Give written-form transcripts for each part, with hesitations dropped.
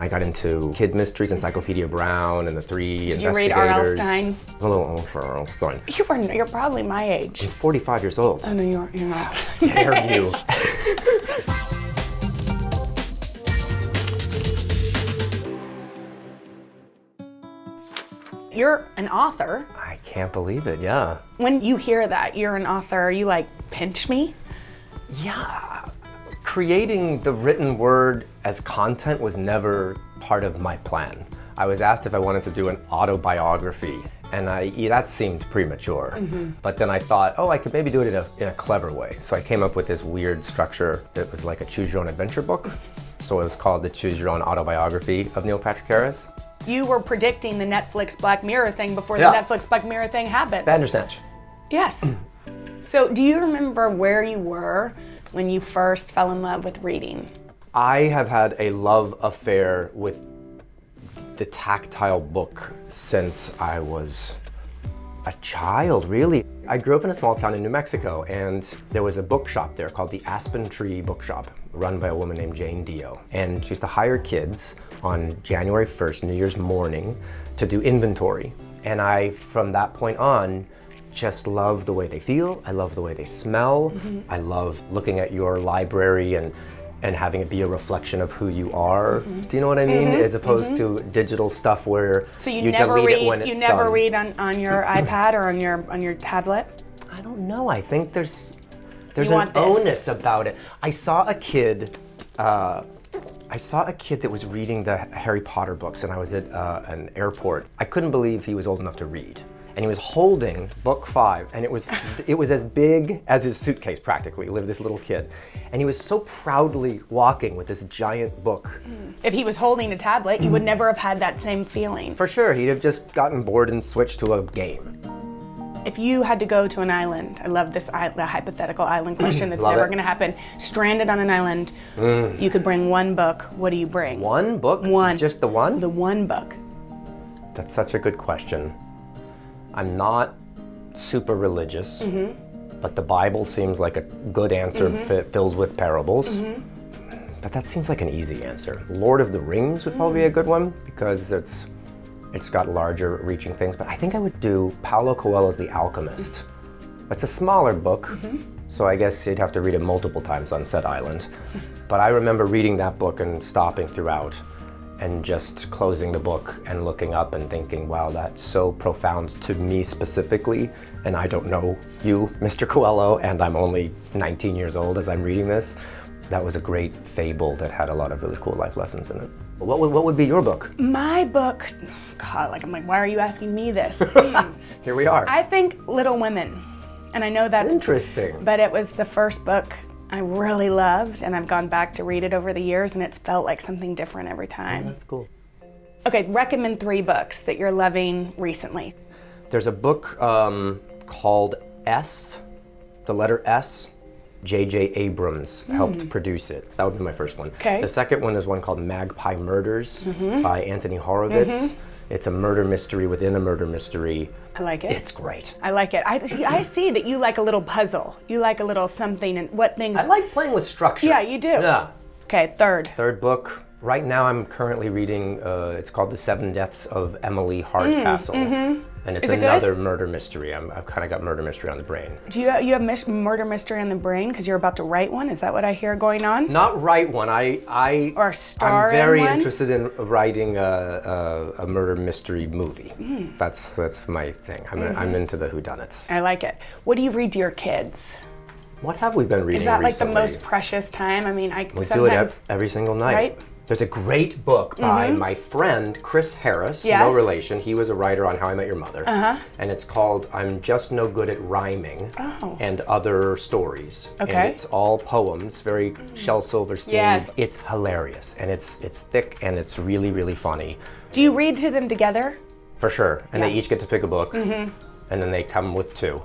I got into kid mysteries, Encyclopedia Brown and the Three Did you Investigators. read R.L. Stein? A little old for R.L. Stein. You're probably my age. I'm 45 years old. Oh no, you're not. Dare you? You're an author. I can't believe it, yeah. When you hear that you're an author, are you like, pinch me? Yeah. Creating the written word as content was never part of my plan. I was asked if I wanted to do an autobiography, and that seemed premature. But then I thought, oh, I could maybe do it in a clever way. So I came up with this weird structure that was like a choose your own adventure book. So it was called the Choose Your Own Autobiography of Neil Patrick Harris. You were predicting the Netflix Black Mirror thing before Yeah. the Netflix Black Mirror thing happened. Bandersnatch. Yes. So do you remember where you were when you first fell in love with reading? I have had a love affair with the tactile book since I was a child, really. I grew up in a small town in New Mexico, and there was a bookshop there called the Aspen Tree Bookshop, run by a woman named Jane Dio. And she used to hire kids on January 1st, New Year's morning, to do inventory. And I, from that point on, just love the way they feel. I love the way they smell. I love looking at your library and having it be a reflection of who you are. Do you know what I mean? As opposed to digital stuff where So you delete it when it's you never done. read on your iPad or on your tablet? I don't know. I think there's You an want this. onus about it. I saw a kid that was reading the Harry Potter books, and I was at an airport. I couldn't believe he was old enough to read. And he was holding book 5, and it was as big as his suitcase practically, this little kid. And he was so proudly walking with this giant book. If he was holding a tablet, you would never have had that same feeling. For sure, he'd have just gotten bored and switched to a game. If you had to go to an island, I love this the hypothetical island question that's Love never it. going to happen. Stranded on an island, you could bring one book. What do you bring? One book? One. Just the one? The one book. That's such a good question. I'm not super religious, but the Bible seems like a good answer filled with parables. But that seems like an easy answer. Lord of the Rings would probably be a good one because it's got larger reaching things. But I think I would do Paulo Coelho's The Alchemist. It's a smaller book, so I guess you'd have to read it multiple times on said island. But I remember reading that book and stopping throughout and just closing the book and looking up and thinking, wow, that's so profound to me specifically, and I don't know you, Mr. Coelho, and I'm only 19 years old as I'm reading this. That was a great fable that had a lot of really cool life lessons in it. What would be your book? My book, God, I'm like, why are you asking me this? Here we are. I think Little Women, and I know that's Interesting. but it was the first book I really loved, and I've gone back to read it over the years, and it's felt like something different every time. That's cool. Okay, recommend 3 books that you're loving recently. There's a book called S, the letter S. J.J. Abrams helped produce it. That would be my first one. Okay. The second one is one called Magpie Murders by Anthony Horowitz. It's a murder mystery within a murder mystery. I like it. It's great. I like it. I see that you like a little puzzle. You like a little something, and what things... I like playing with structure. Yeah, you do. Yeah. Okay, third. Third book. Right now I'm currently reading, it's called The 7 Deaths of Emily Hardcastle. And it's Is it good? another murder mystery. I've kind of got murder mystery on the brain. Do you have murder mystery on the brain because you're about to write one? Is that what I hear going on? Not write one. Or star I'm very in one? interested in writing a murder mystery movie. That's my thing. I'm into the whodunits. I like it. What do you read to your kids? What have we been reading Is that recently? like the most precious time? I mean, We sometimes... do it every single night. Right? There's a great book by my friend Chris Harris, Yes. no relation. He was a writer on How I Met Your Mother. And it's called I'm Just No Good at Rhyming and Other Stories. Okay. And it's all poems, very Shel Silverstein. Yes. It's hilarious, and it's thick, and it's really, really funny. Do you read to them together? For sure. And they Yeah. each get to pick a book, and then they come with 2.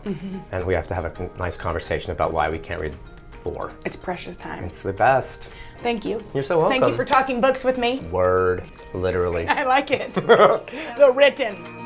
And we have to have a nice conversation about why we can't read 4. It's precious time. It's the best. Thank you. You're so welcome. Thank you for talking books with me. Word, literally. I like it. The written.